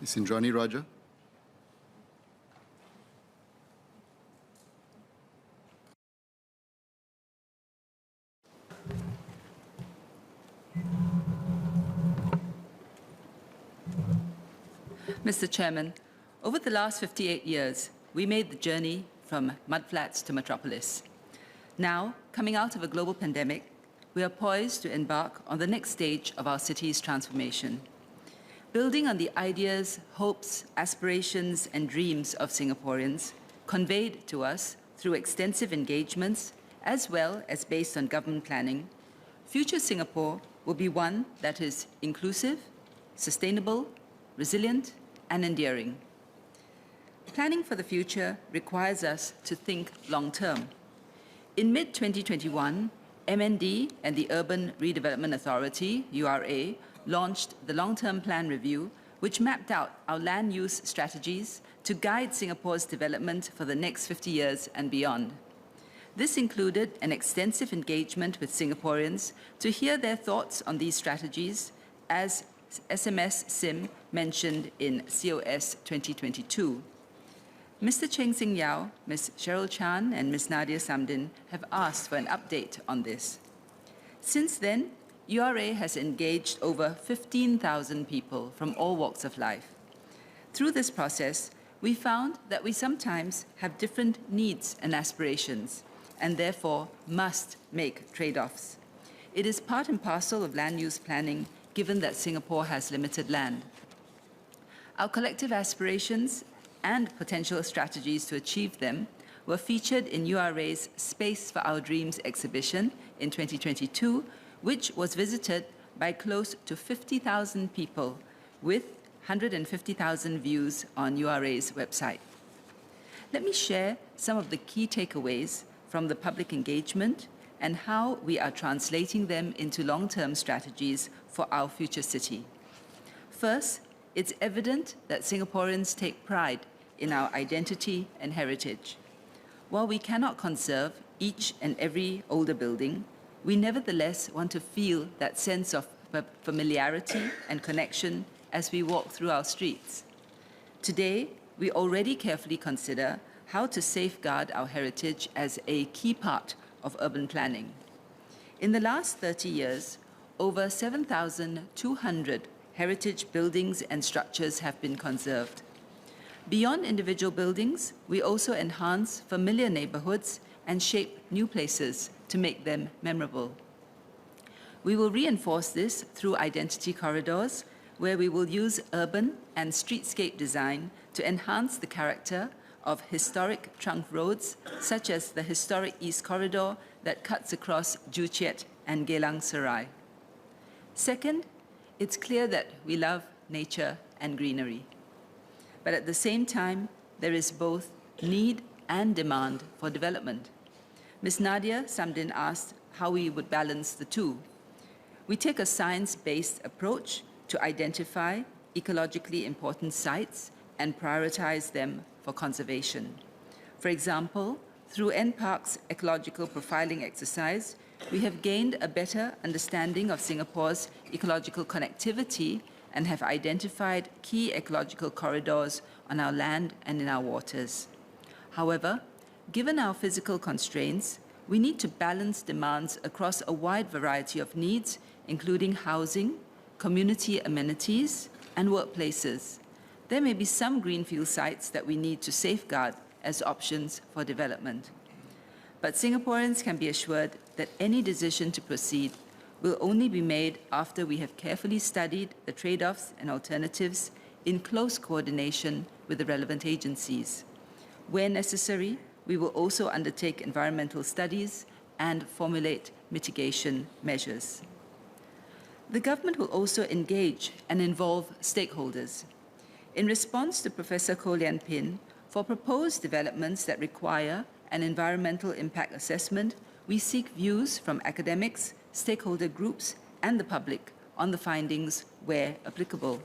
Ms. Indranee Rajah. Mr. Chairman, over the last 58 years, we made the journey from mudflats to metropolis. Now, coming out of a global pandemic, we are poised to embark on the next stage of our city's transformation. Building on the ideas, hopes, aspirations, and dreams of Singaporeans, conveyed to us through extensive engagements, as well as based on government planning, future Singapore will be one that is inclusive, sustainable, resilient, and enduring. Planning for the future requires us to think long-term. In mid-2021, MND and the Urban Redevelopment Authority, URA, launched the Long-Term Plan Review, which mapped out our land use strategies to guide Singapore's development for the next 50 years and beyond. This included an extensive engagement with Singaporeans to hear their thoughts on these strategies, as SMS SIM mentioned in COS 2022. Mr. Cheng Sing Yao, Ms. Cheryl Chan, and Ms. Nadia Samdin have asked for an update on this. Since then, URA has engaged over 15,000 people from all walks of life. Through this process, we found that we sometimes have different needs and aspirations, and therefore must make trade-offs. It is part and parcel of land use planning, given that Singapore has limited land. Our collective aspirations and potential strategies to achieve them were featured in URA's Space for Our Dreams exhibition in 2022, which was visited by close to 50,000 people with 150,000 views on URA's website. Let me share some of the key takeaways from the public engagement and how we are translating them into long-term strategies for our future city. First, it's evident that Singaporeans take pride in our identity and heritage. While we cannot conserve each and every older building, we nevertheless want to feel that sense of familiarity and connection as we walk through our streets. Today, we already carefully consider how to safeguard our heritage as a key part of urban planning. In the last 30 years, over 7,200 heritage buildings and structures have been conserved. Beyond individual buildings, we also enhance familiar neighborhoods and shape new places to make them memorable. We will reinforce this through identity corridors, where we will use urban and streetscape design to enhance the character of historic trunk roads, such as the historic East Corridor that cuts across Joo Chiat and Geylang Serai. Second, it's clear that we love nature and greenery. But at the same time, there is both need and demand for development. Ms. Nadia Samdin asked how we would balance the two. We take a science-based approach to identify ecologically important sites and prioritize them for conservation. For example, through NPark's ecological profiling exercise, we have gained a better understanding of Singapore's ecological connectivity and have identified key ecological corridors on our land and in our waters. However, given our physical constraints, we need to balance demands across a wide variety of needs, including housing, community amenities, and workplaces. There may be some greenfield sites that we need to safeguard as options for development. But Singaporeans can be assured that any decision to proceed will only be made after we have carefully studied the trade-offs and alternatives in close coordination with the relevant agencies. Where necessary, we will also undertake environmental studies and formulate mitigation measures. The government will also engage and involve stakeholders. In response to Professor Koh Lian Pin, for proposed developments that require an environmental impact assessment, we seek views from academics, stakeholder groups, and the public on the findings where applicable.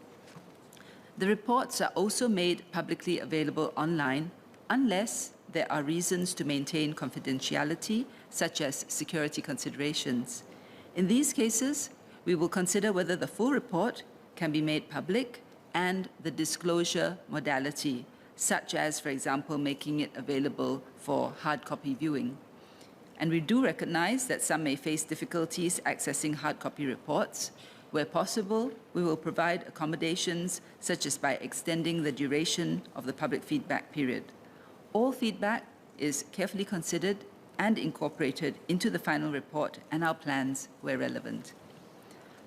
The reports are also made publicly available online unless there are reasons to maintain confidentiality, such as security considerations. In these cases, we will consider whether the full report can be made public and the disclosure modality, such as, for example, making it available for hard copy viewing. And we do recognize that some may face difficulties accessing hard copy reports. Where possible, we will provide accommodations, such as by extending the duration of the public feedback period. All feedback is carefully considered and incorporated into the final report and our plans where relevant.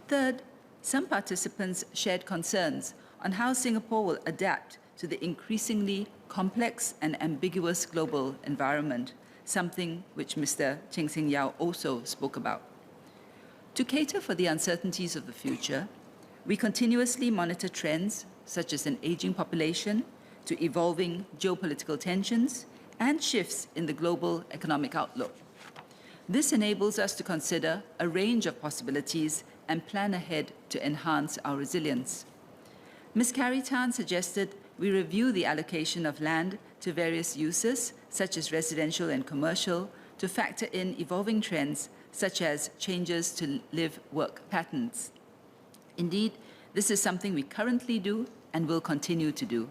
Third, some participants shared concerns on how Singapore will adapt to the increasingly complex and ambiguous global environment, something which Mr. Cheng Sing Yao also spoke about. To cater for the uncertainties of the future, we continuously monitor trends such as an aging population, to evolving geopolitical tensions, and shifts in the global economic outlook. This enables us to consider a range of possibilities and plan ahead to enhance our resilience. Ms. Carrie Tan suggested we review the allocation of land to various uses, such as residential and commercial, to factor in evolving trends such as changes to live-work patterns. Indeed, this is something we currently do and will continue to do.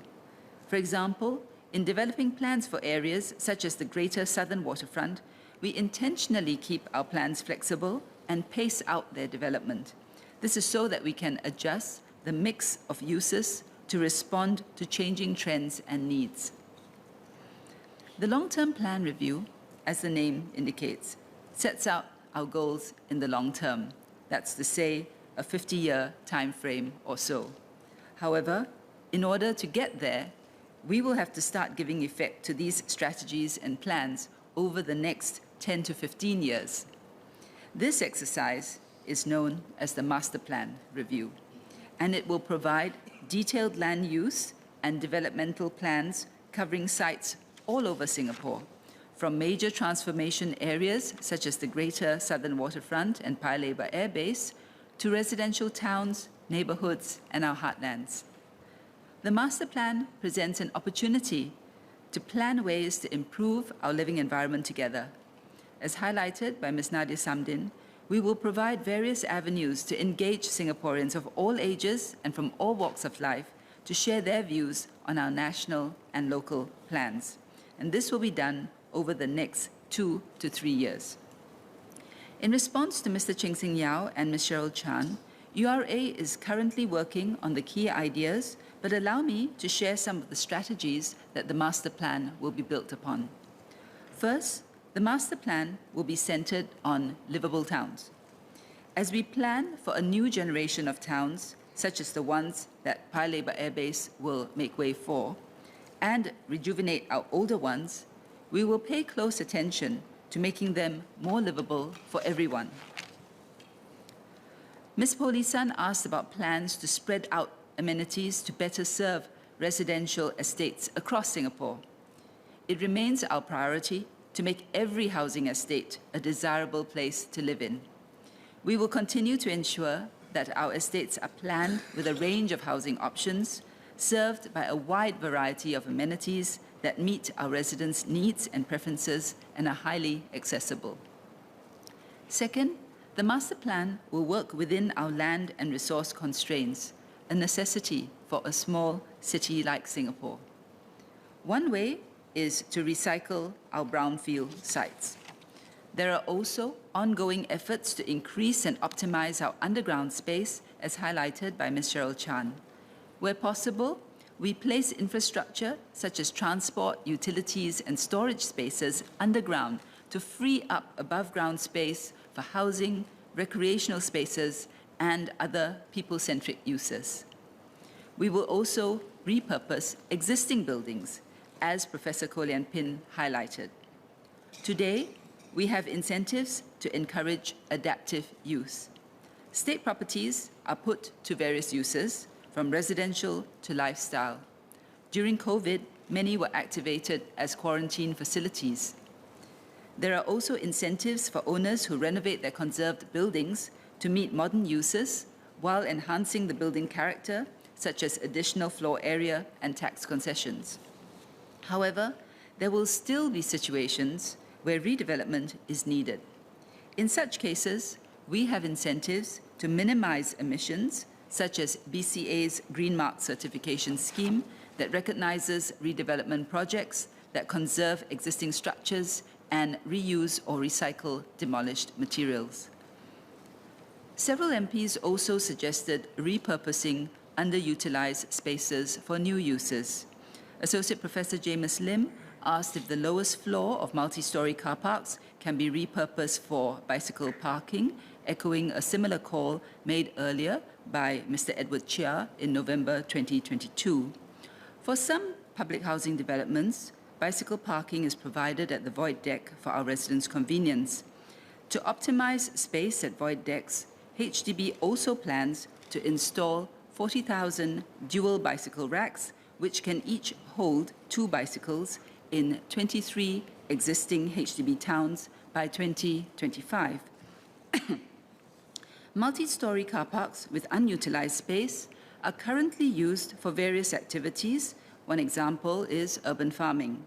For example, in developing plans for areas such as the Greater Southern Waterfront, we intentionally keep our plans flexible and pace out their development. This is so that we can adjust the mix of uses to respond to changing trends and needs. The long-term plan review, as the name indicates, sets out our goals in the long term. That's to say, a 50-year time frame or so. However, in order to get there, we will have to start giving effect to these strategies and plans over the next 10 to 15 years. This exercise is known as the Master Plan Review, and it will provide detailed land use and developmental plans covering sites all over Singapore, from major transformation areas such as the Greater Southern Waterfront and Paya Lebar Air Base to residential towns, neighborhoods, and our heartlands. The Master Plan presents an opportunity to plan ways to improve our living environment together. As highlighted by Ms. Nadia Samdin, we will provide various avenues to engage Singaporeans of all ages and from all walks of life to share their views on our national and local plans. And this will be done over the next 2 to 3 years. In response to Mr. Cheng Sing Yao and Ms. Cheryl Chan, URA is currently working on the key ideas, but allow me to share some of the strategies that the Master Plan will be built upon. First, the Master Plan will be centered on livable towns. As we plan for a new generation of towns, such as the ones that Paya Lebar Air Base will make way for, and rejuvenate our older ones, we will pay close attention to making them more livable for everyone. Ms. Polisan asked about plans to spread out amenities to better serve residential estates across Singapore. It remains our priority to make every housing estate a desirable place to live in. We will continue to ensure that our estates are planned with a range of housing options, served by a wide variety of amenities that meet our residents' needs and preferences and are highly accessible. Second, the Master Plan will work within our land and resource constraints, a necessity for a small city like Singapore. One way is to recycle our brownfield sites. There are also ongoing efforts to increase and optimize our underground space, as highlighted by Ms. Cheryl Chan. Where possible, we place infrastructure such as transport, utilities, and storage spaces underground to free up above-ground space for housing, recreational spaces, and other people-centric uses. We will also repurpose existing buildings, as Professor Koh Lian Pin highlighted. Today, we have incentives to encourage adaptive use. State properties are put to various uses, from residential to lifestyle. During COVID, many were activated as quarantine facilities. There are also incentives for owners who renovate their conserved buildings to meet modern uses while enhancing the building character, such as additional floor area and tax concessions. However, there will still be situations where redevelopment is needed. In such cases, we have incentives to minimize emissions such as BCA's Green Mark certification scheme that recognizes redevelopment projects that conserve existing structures and reuse or recycle demolished materials. Several MPs also suggested repurposing underutilized spaces for new uses. Associate Professor James Lim asked if the lowest floor of multi-story car parks can be repurposed for bicycle parking, echoing a similar call made earlier by Mr. Edward Chia in November 2022. For some public housing developments, bicycle parking is provided at the void deck for our residents' convenience. To optimize space at void decks, HDB also plans to install 40,000 dual bicycle racks, which can each hold 2 bicycles in 23 existing HDB towns by 2025. Multi-story car parks with unutilized space are currently used for various activities. One example is urban farming.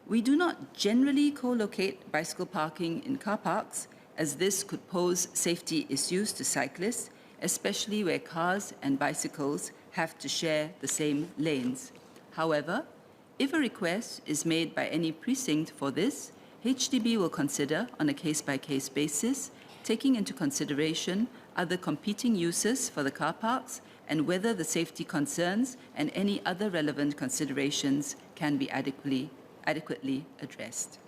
We do not generally co-locate bicycle parking in car parks, as this could pose safety issues to cyclists, especially where cars and bicycles have to share the same lanes. However, if a request is made by any precinct for this, HDB will consider on a case-by-case basis, taking into consideration other competing uses for the car parks and whether the safety concerns and any other relevant considerations can be adequately addressed.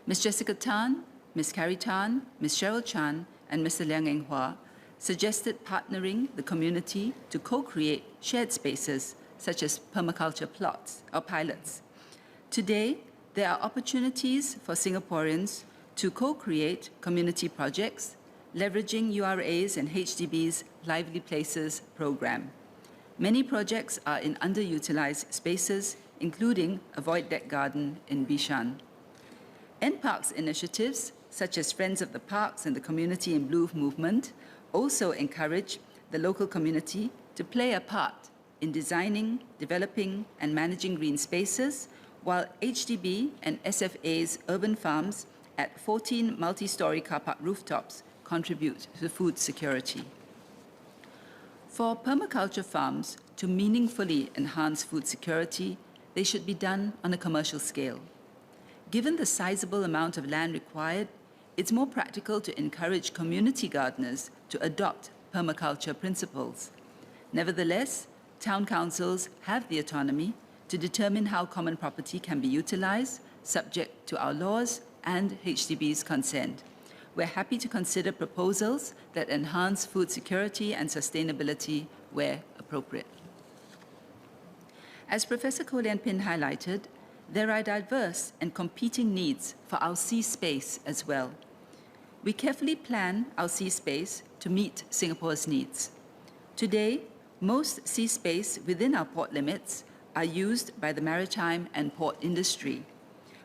Ms. Jessica Tan, Ms. Carrie Tan, Ms. Cheryl Chan, and Mr. Liang Enghua suggested partnering the community to co-create shared spaces such as permaculture plots or pilots. Today, there are opportunities for Singaporeans to co-create community projects, leveraging URA's and HDB's Lively Places program. Many projects are in underutilized spaces, including a void deck garden in Bishan. NParks initiatives, such as Friends of the Parks and the Community in Blue movement, also encourage the local community to play a part in designing, developing, and managing green spaces, while HDB and SFA's urban farms at 14 multi-story car park rooftops contribute to food security. For permaculture farms to meaningfully enhance food security, they should be done on a commercial scale. Given the sizable amount of land required, it's more practical to encourage community gardeners to adopt permaculture principles. Nevertheless, town councils have the autonomy to determine how common property can be utilized, subject to our laws and HDB's consent. We're happy to consider proposals that enhance food security and sustainability where appropriate. As Professor Koh Lian Pin highlighted, there are diverse and competing needs for our sea space as well. We carefully plan our sea space to meet Singapore's needs. Today, most sea space within our port limits are used by the maritime and port industry.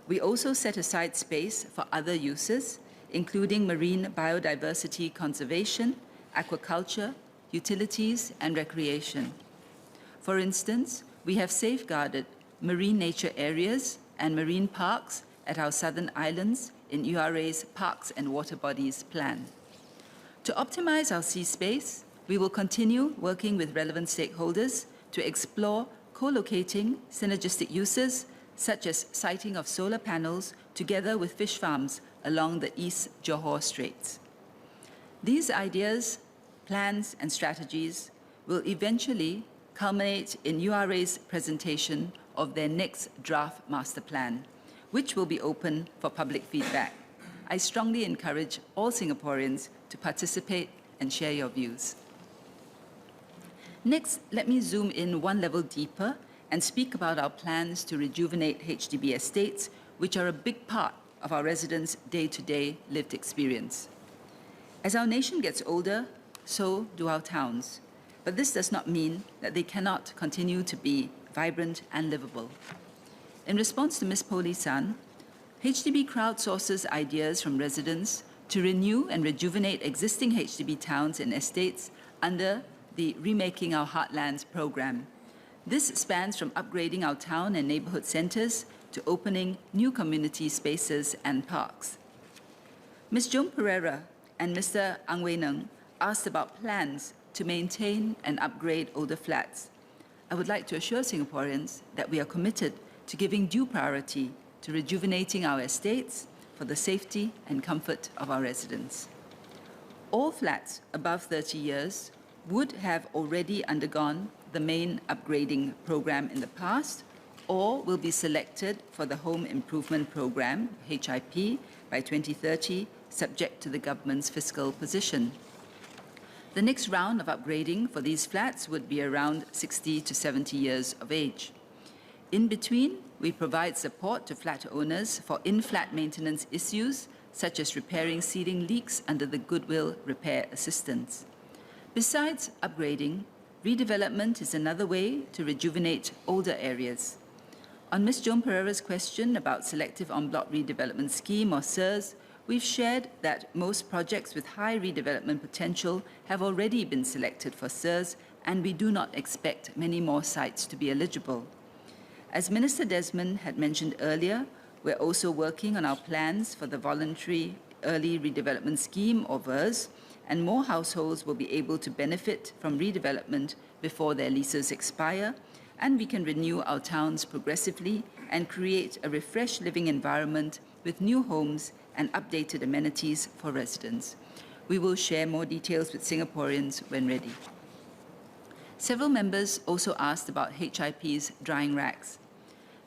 We also set aside space for other uses, including marine biodiversity conservation, aquaculture, utilities, and recreation. For instance, we have safeguarded marine nature areas and marine parks at our southern islands in URA's Parks and Water Bodies plan. To optimize our sea space, we will continue working with relevant stakeholders to explore co-locating synergistic uses, such as siting of solar panels together with fish farms along the East Johor Straits. These ideas, plans, and strategies will eventually culminate in URA's presentation of their next draft master plan, which will be open for public feedback. I strongly encourage all Singaporeans to participate and share your views. Next, let me zoom in one level deeper and speak about our plans to rejuvenate HDB estates, which are a big part of our residents' day-to-day lived experience. As our nation gets older, so do our towns. But this does not mean that they cannot continue to be vibrant and livable. In response to Ms. Poli San, HDB crowdsources ideas from residents to renew and rejuvenate existing HDB towns and estates under the Remaking Our Heartlands program. This spans from upgrading our town and neighborhood centers to opening new community spaces and parks. Ms. Joan Pereira and Mr. Ang Wei Neng asked about plans to maintain and upgrade older flats. I would like to assure Singaporeans that we are committed to giving due priority to rejuvenating our estates for the safety and comfort of our residents. All flats above 30 years would have already undergone the main upgrading program in the past or will be selected for the Home Improvement Program, HIP, by 2030, subject to the government's fiscal position. The next round of upgrading for these flats would be around 60 to 70 years of age. In between, we provide support to flat owners for in-flat maintenance issues, such as repairing ceiling leaks under the Goodwill Repair Assistance. Besides upgrading, redevelopment is another way to rejuvenate older areas. On Ms. Joan Pereira's question about Selective En Bloc Redevelopment Scheme, or SERS, we've shared that most projects with high redevelopment potential have already been selected for SERS, and we do not expect many more sites to be eligible. As Minister Desmond had mentioned earlier, we're also working on our plans for the Voluntary Early Redevelopment Scheme, or VERS, and more households will be able to benefit from redevelopment before their leases expire, and we can renew our towns progressively and create a refreshed living environment with new homes and updated amenities for residents. We will share more details with Singaporeans when ready. Several members also asked about HIP's drying racks.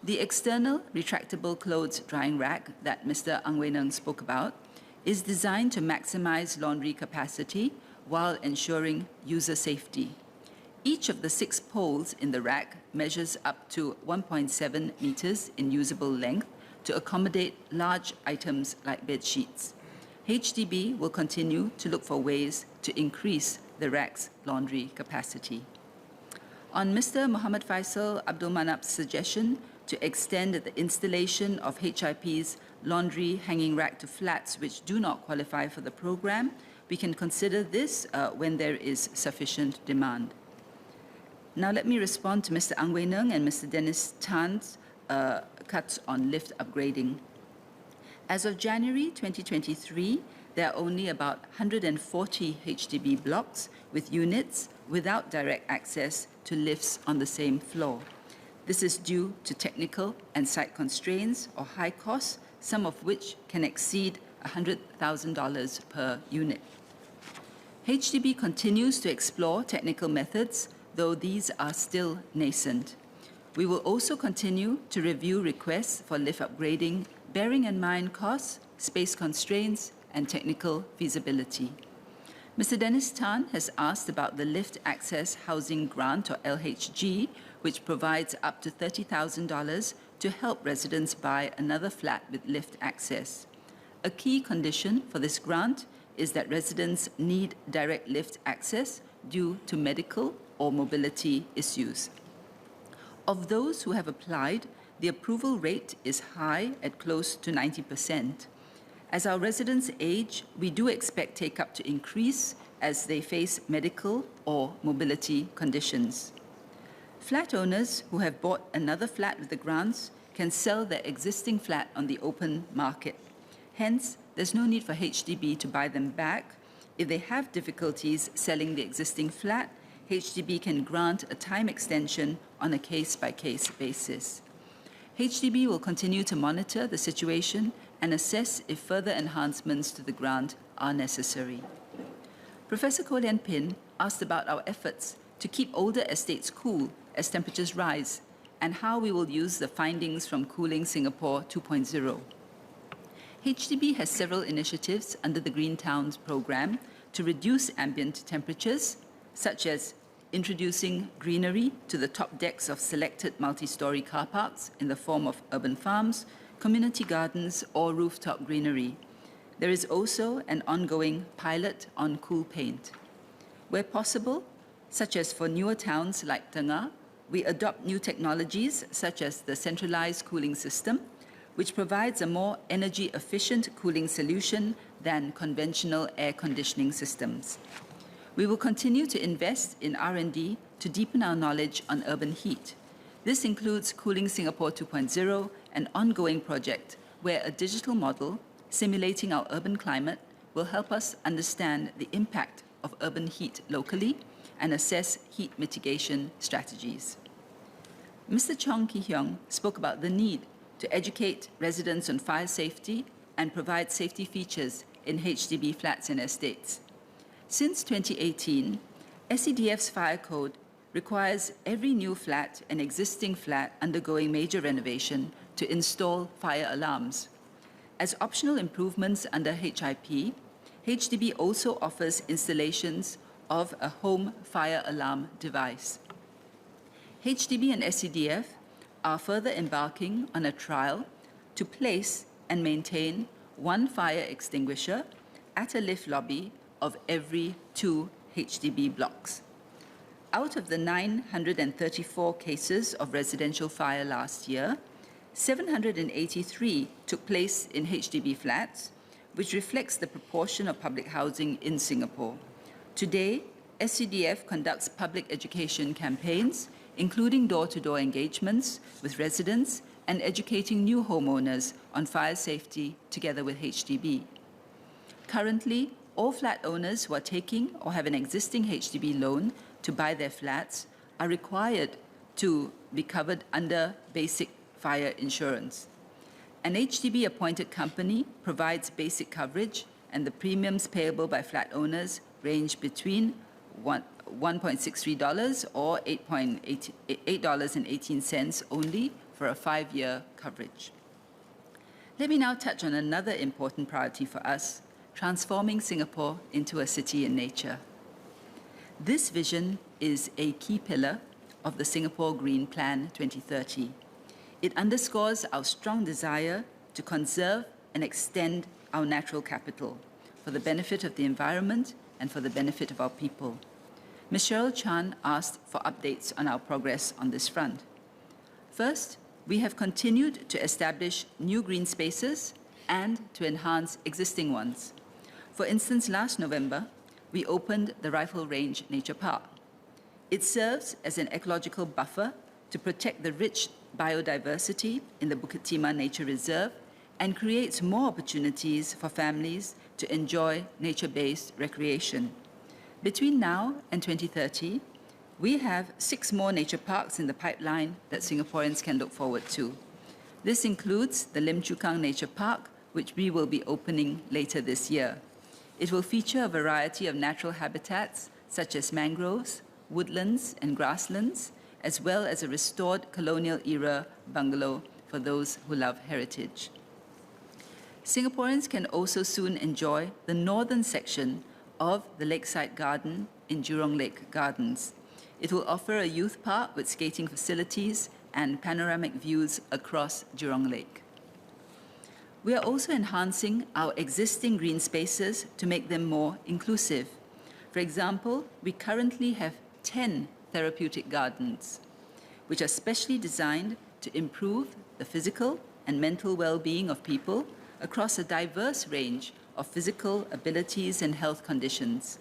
The external retractable clothes drying rack that Mr. Ang Wei Neng spoke about is designed to maximize laundry capacity while ensuring user safety. Each of the 6 poles in the rack measures up to 1.7 meters in usable length to accommodate large items like bed sheets. HDB will continue to look for ways to increase the rack's laundry capacity. On Mr. Muhammad Faisal Abdul Manap's suggestion to extend the installation of HIP's laundry hanging rack to flats which do not qualify for the program, we can consider this when there is sufficient demand. Now let me respond to Mr. Ang Wei Neng and Mr. Dennis Tan's cuts on lift upgrading. As of January 2023, there are only about 140 HDB blocks with units without direct access to lifts on the same floor. This is due to technical and site constraints or high costs, some of which can exceed $100,000 per unit. HDB continues to explore technical methods, though these are still nascent. We will also continue to review requests for lift upgrading, bearing in mind costs, space constraints, and technical feasibility. Mr. Dennis Tan has asked about the Lift Access Housing Grant, or LHG, which provides up to $30,000 to help residents buy another flat with lift access. A key condition for this grant is that residents need direct lift access due to medical or mobility issues. Of those who have applied, the approval rate is high at close to 90%. As our residents age, we do expect take-up to increase as they face medical or mobility conditions. Flat owners who have bought another flat with the grants can sell their existing flat on the open market. Hence, there's no need for HDB to buy them back. If they have difficulties selling the existing flat, HDB can grant a time extension on a case-by-case basis. HDB will continue to monitor the situation and assess if further enhancements to the grant are necessary. Professor Koh Lian Pin asked about our efforts to keep older estates cool as temperatures rise and how we will use the findings from Cooling Singapore 2.0. HDB has several initiatives under the Green Towns program to reduce ambient temperatures, such as introducing greenery to the top decks of selected multi-story car parks in the form of urban farms, community gardens, or rooftop greenery. There is also an ongoing pilot on cool paint. Where possible, such as for newer towns like Tengah, we adopt new technologies such as the centralized cooling system, which provides a more energy-efficient cooling solution than conventional air conditioning systems. We will continue to invest in R&D to deepen our knowledge on urban heat. This includes Cooling Singapore 2.0, an ongoing project where a digital model simulating our urban climate will help us understand the impact of urban heat locally and assess heat mitigation strategies. Mr. Chong Ki-hyung spoke about the need to educate residents on fire safety and provide safety features in HDB flats and estates. Since 2018, SCDF's fire code requires every new flat and existing flat undergoing major renovation to install fire alarms. As optional improvements under HIP, HDB also offers installations of a home fire alarm device. HDB and SCDF are further embarking on a trial to place and maintain one fire extinguisher at a lift lobby of every 2 HDB blocks. Out of the 934 cases of residential fire last year, 783 took place in HDB flats, which reflects the proportion of public housing in Singapore. Today, SCDF conducts public education campaigns, including door-to-door engagements with residents and educating new homeowners on fire safety together with HDB. Currently, all flat owners who are taking or have an existing HDB loan to buy their flats are required to be covered under basic fire insurance. An HDB-appointed company provides basic coverage, and the premiums payable by flat owners range between $1.63 or $8.18 only for a 5-year coverage. Let me now touch on another important priority for us, transforming Singapore into a city in nature. This vision is a key pillar of the Singapore Green Plan 2030. It underscores our strong desire to conserve and extend our natural capital for the benefit of the environment and for the benefit of our people. Ms. Cheryl Chan asked for updates on our progress on this front. First, we have continued to establish new green spaces and to enhance existing ones. For instance, last November, we opened the Rifle Range Nature Park. It serves as an ecological buffer to protect the rich biodiversity in the Bukit Timah Nature Reserve and creates more opportunities for families to enjoy nature-based recreation. Between now and 2030, we have 6 more nature parks in the pipeline that Singaporeans can look forward to. This includes the Lim Chu Kang Nature Park, which we will be opening later this year. It will feature a variety of natural habitats such as mangroves, woodlands, and grasslands, as well as a restored colonial-era bungalow for those who love heritage. Singaporeans can also soon enjoy the northern section of the Lakeside Garden in Jurong Lake Gardens. It will offer a youth park with skating facilities and panoramic views across Jurong Lake. We are also enhancing our existing green spaces to make them more inclusive. For example, we currently have 10 therapeutic gardens, which are specially designed to improve the physical and mental well-being of people across a diverse range of physical abilities and health conditions.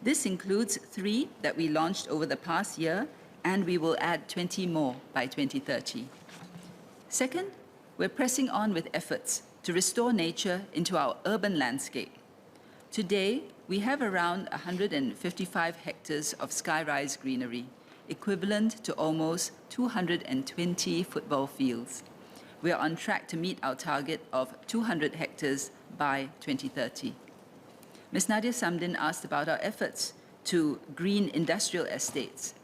This includes 3 that we launched over the past year, and we will add 20 more by 2030. Second, we're pressing on with efforts to restore nature into our urban landscape. Today, we have around 155 hectares of sky-rise greenery, equivalent to almost 220 football fields. We are on track to meet our target of 200 hectares by 2030. Ms. Nadia Samdin asked about our efforts to green industrial estates.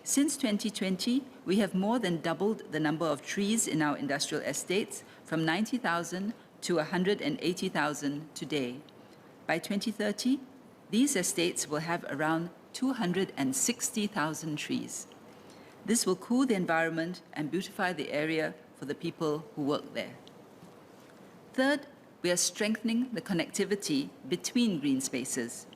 Since 2020, we have more than doubled the number of trees in our industrial estates from 90,000 to 180,000 today. By 2030, these estates will have around 260,000 trees. This will cool the environment and beautify the area for the people who work there. Third, we are strengthening the connectivity between green spaces.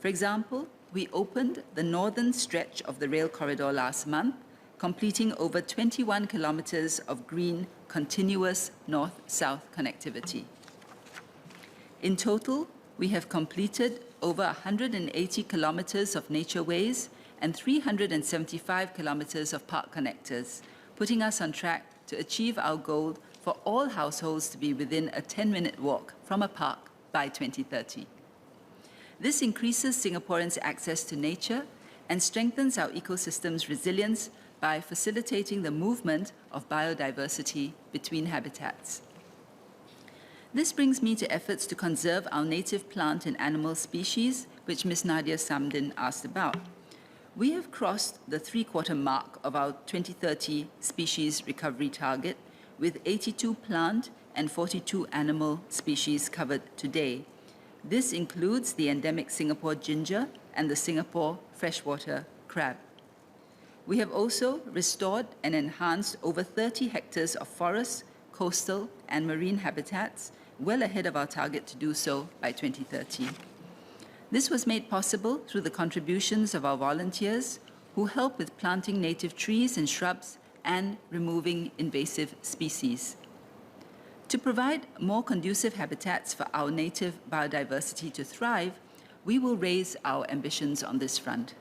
For example, we opened the northern stretch of the rail corridor last month, completing over 21 kilometers of green, continuous north-south connectivity. In total, we have completed over 180 kilometers of nature ways and 375 kilometers of park connectors, putting us on track to achieve our goal for all households to be within a 10-minute walk from a park by 2030. This increases Singaporeans' access to nature and strengthens our ecosystem's resilience by facilitating the movement of biodiversity between habitats. This brings me to efforts to conserve our native plant and animal species, which Ms. Nadia Samdin asked about. We have crossed the three-quarter mark of our 2030 species recovery target, with 82 plant and 42 animal species covered today. This includes the endemic Singapore ginger and the Singapore freshwater crab. We have also restored and enhanced over 30 hectares of forest, coastal, and marine habitats, well ahead of our target to do so by 2030. This was made possible through the contributions of our volunteers who help with planting native trees and shrubs and removing invasive species. To provide more conducive habitats for our native biodiversity to thrive, we will raise our ambitions on this front.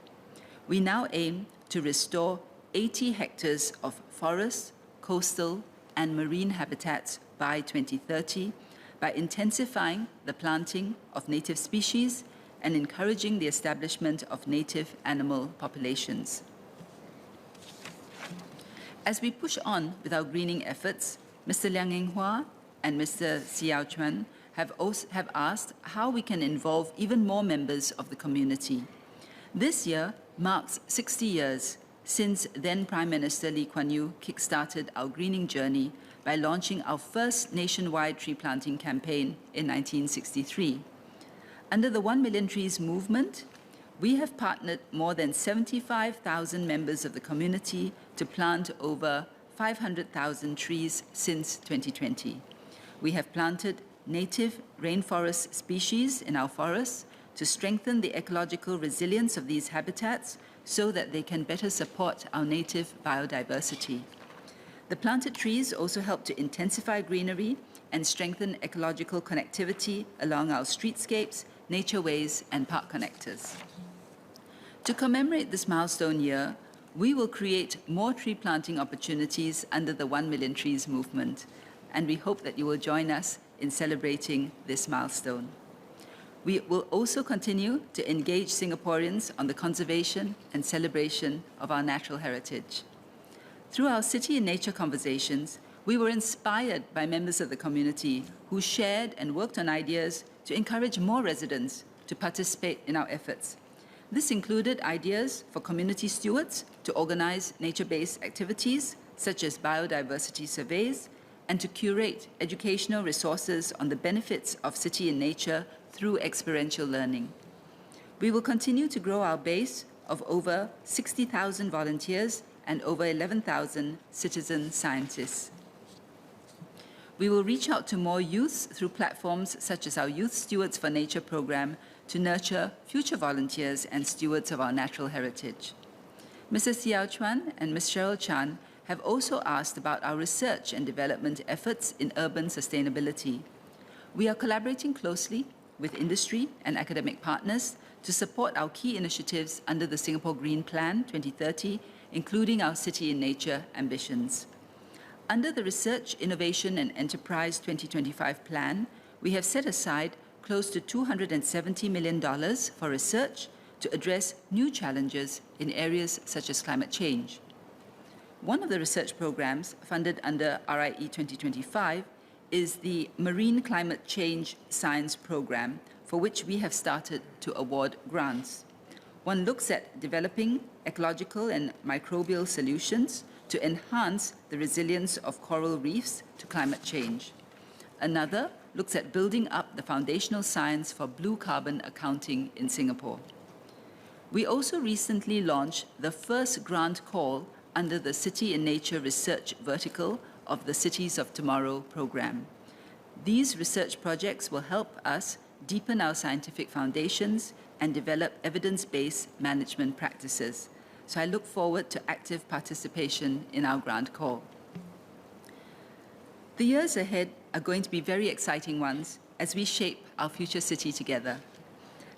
We now aim to restore 80 hectares of forest, coastal, and marine habitats by 2030 by intensifying the planting of native species and encouraging the establishment of native animal populations. As we push on with our greening efforts, Mr. Liang Eng-hua and Mr. Xiao Chuan have asked how we can involve even more members of the community. This year marks 60 years since then Prime Minister Lee Kuan Yew kick-started our greening journey by launching our first nationwide tree planting campaign in 1963. Under the 1 Million Trees movement, we have partnered more than 75,000 members of the community to plant over 500,000 trees since 2020. We have planted native rainforest species in our forests to strengthen the ecological resilience of these habitats so that they can better support our native biodiversity. The planted trees also help to intensify greenery and strengthen ecological connectivity along our streetscapes, nature ways, and park connectors. To commemorate this milestone year, we will create more tree planting opportunities under the 1 Million Trees movement, and we hope that you will join us in celebrating this milestone. We will also continue to engage Singaporeans on the conservation and celebration of our natural heritage. Through our city and nature conversations, we were inspired by members of the community who shared and worked on ideas to encourage more residents to participate in our efforts. This included ideas for community stewards to organize nature-based activities such as biodiversity surveys and to curate educational resources on the benefits of city and nature through experiential learning. We will continue to grow our base of over 60,000 volunteers and over 11,000 citizen scientists. We will reach out to more youths through platforms such as our Youth Stewards for Nature program to nurture future volunteers and stewards of our natural heritage. Mr. Xiao Chuan and Ms. Cheryl Chan have also asked about our research and development efforts in urban sustainability. We are collaborating closely with industry and academic partners to support our key initiatives under the Singapore Green Plan 2030, including our city and nature ambitions. Under the Research, Innovation and Enterprise 2025 plan, we have set aside close to $270 million for research to address new challenges in areas such as climate change. One of the research programs funded under RIE 2025 is the Marine Climate Change Science Program, for which we have started to award grants. One looks at developing ecological and microbial solutions to enhance the resilience of coral reefs to climate change. Another looks at building up the foundational science for blue carbon accounting in Singapore. We also recently launched the first grant call under the City and Nature Research vertical of the Cities of Tomorrow program. These research projects will help us deepen our scientific foundations and develop evidence-based management practices. So I look forward to active participation in our grant call. The years ahead are going to be very exciting ones as we shape our future city together.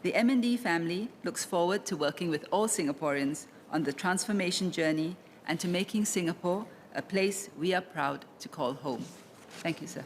The M&D family looks forward to working with all Singaporeans on the transformation journey and to making Singapore a place we are proud to call home. Thank you, sir.